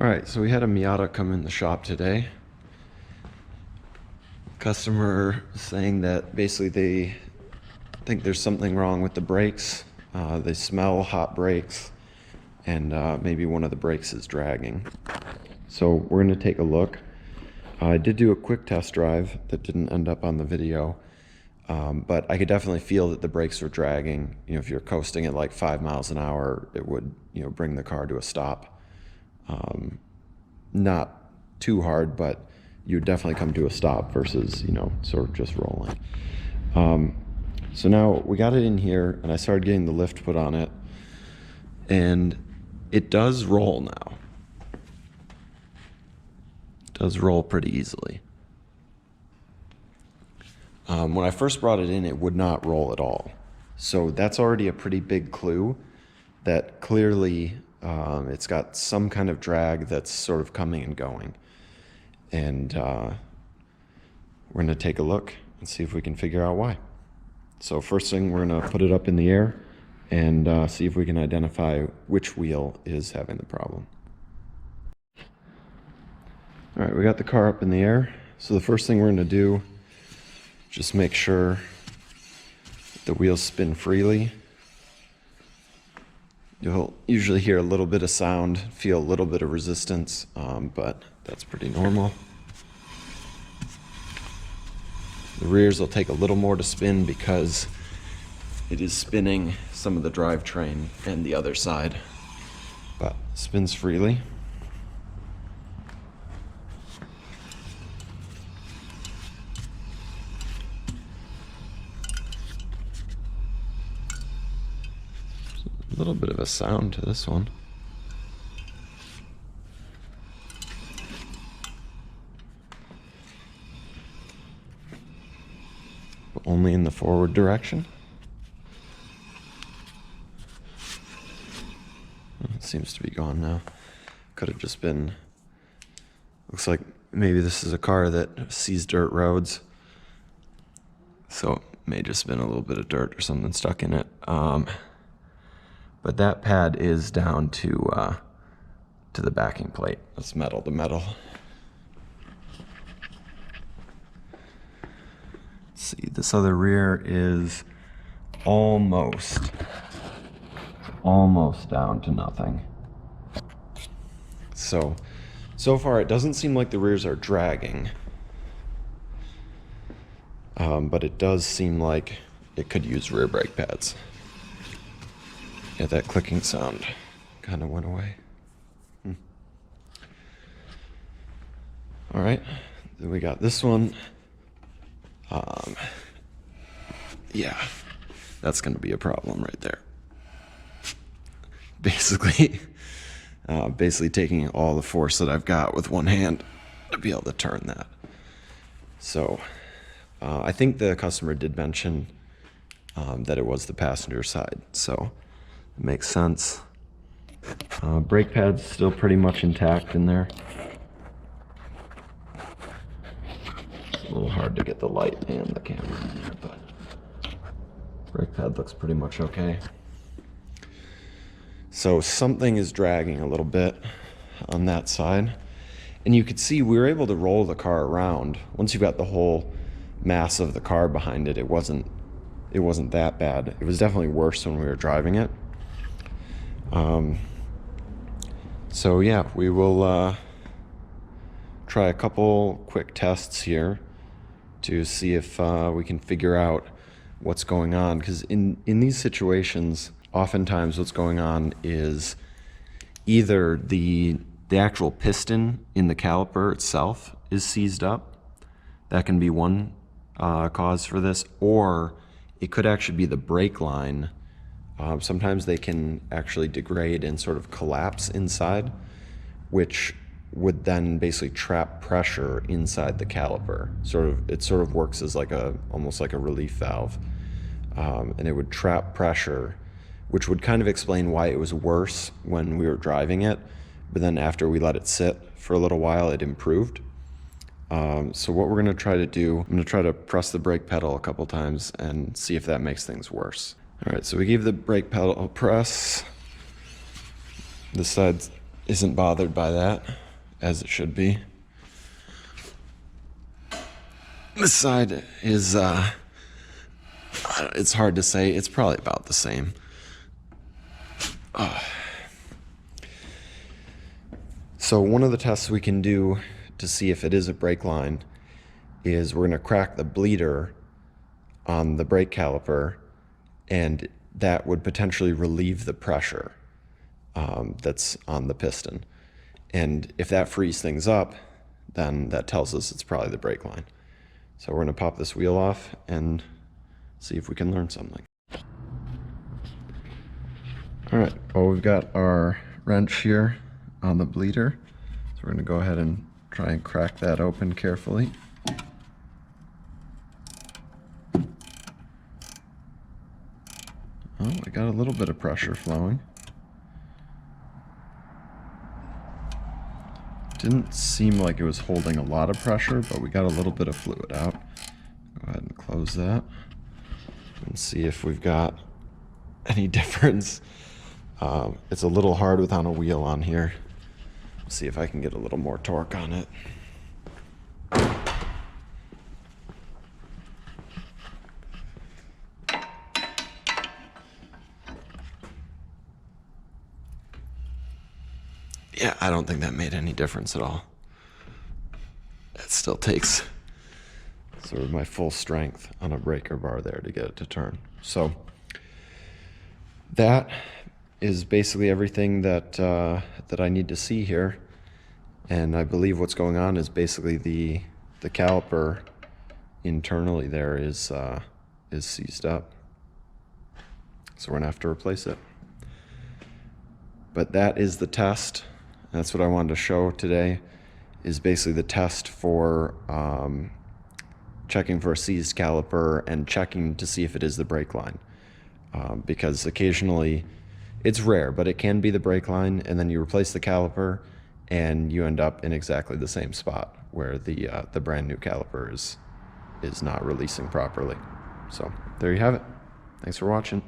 All right, so we had a Miata come in the shop today. Customer saying that basically they think there's something wrong with the brakes. They smell hot brakes, and maybe one of the brakes is dragging. So we're gonna take a look. I did do a quick test drive that didn't end up on the video, but I could definitely feel that the brakes were dragging. You know, if you're coasting at like 5 miles an hour, it would, you know, bring the car to a stop. Not too hard, but you would definitely come to a stop versus, you know, sort of just rolling. So now we got it in here and I started getting the lift put on it, and it does roll now. It does roll pretty easily. When I first brought it in, it would not roll at all. So that's already a pretty big clue that clearly it's got some kind of drag that's sort of coming and going. And we're going to take a look and see if we can figure out why. So first thing, we're going to put it up in the air and see if we can identify which wheel is having the problem. All right, we got the car up in the air. So the first thing we're going to do, just make sure the wheels spin freely. You'll usually hear a little bit of sound, feel a little bit of resistance, but that's pretty normal. The rears will take a little more to spin because it is spinning some of the drivetrain and the other side, but spins freely. A little bit of a sound to this one. But only in the forward direction. It seems to be gone now. Could have just been, looks like maybe this is a car that sees dirt roads. So it may just been a little bit of dirt or something stuck in it. But that pad is down to the backing plate. That's metal to metal. Let's see, this other rear is almost down to nothing. So far it doesn't seem like the rears are dragging. But it does seem like it could use rear brake pads. Yeah, that clicking sound kind of went away. All right, then we got this one. Yeah, that's gonna be a problem right there. Basically taking all the force that I've got with one hand to be able to turn that. So I think the customer did mention that it was the passenger side, so it makes sense. Brake pad's still pretty much intact in there. It's a little hard to get the light and the camera in there, but brake pad looks pretty much okay. So something is dragging a little bit on that side. And you could see we were able to roll the car around. Once you've got the whole mass of the car behind it, it wasn't that bad. It was definitely worse when we were driving it. So yeah, we will try a couple quick tests here to see if we can figure out what's going on, because in these situations, oftentimes what's going on is either the actual piston in the caliper itself is seized up. That can be one cause for this, or it could actually be the brake line. Sometimes they can actually degrade and sort of collapse inside, which would then basically trap pressure inside the caliper. It sort of works as like almost like a relief valve, and it would trap pressure, which would kind of explain why it was worse when we were driving it, but then after we let it sit for a little while, it improved. So what we're gonna try to do, I'm gonna try to press the brake pedal a couple times and see if that makes things worse. All right, so we gave the brake pedal a press. This side isn't bothered by that, as it should be. This side is, it's hard to say. It's probably about the same. So one of the tests we can do to see if it is a brake line is we're going to crack the bleeder on the brake caliper, and that would potentially relieve the pressure that's on the piston. And if that frees things up, then that tells us it's probably the brake line. So we're going to pop this wheel off and see if we can learn something. All right, well, we've got our wrench here on the bleeder. So we're going to go ahead and try and crack that open carefully. Oh, we got a little bit of pressure flowing. Didn't seem like it was holding a lot of pressure, but we got a little bit of fluid out. Go ahead and close that and see if we've got any difference. It's a little hard without a wheel on here. See if I can get a little more torque on it. Yeah, I don't think that made any difference at all. It still takes sort of my full strength on a breaker bar there to get it to turn. So that is basically everything that that I need to see here. And I believe what's going on is basically the caliper internally there is seized up. So we're gonna have to replace it. But that is the test. That's what I wanted to show today, is basically the test for checking for a seized caliper and checking to see if it is the brake line. Because occasionally, it's rare, but it can be the brake line, and then you replace the caliper and you end up in exactly the same spot where the brand new caliper is not releasing properly. So there you have it. Thanks for watching.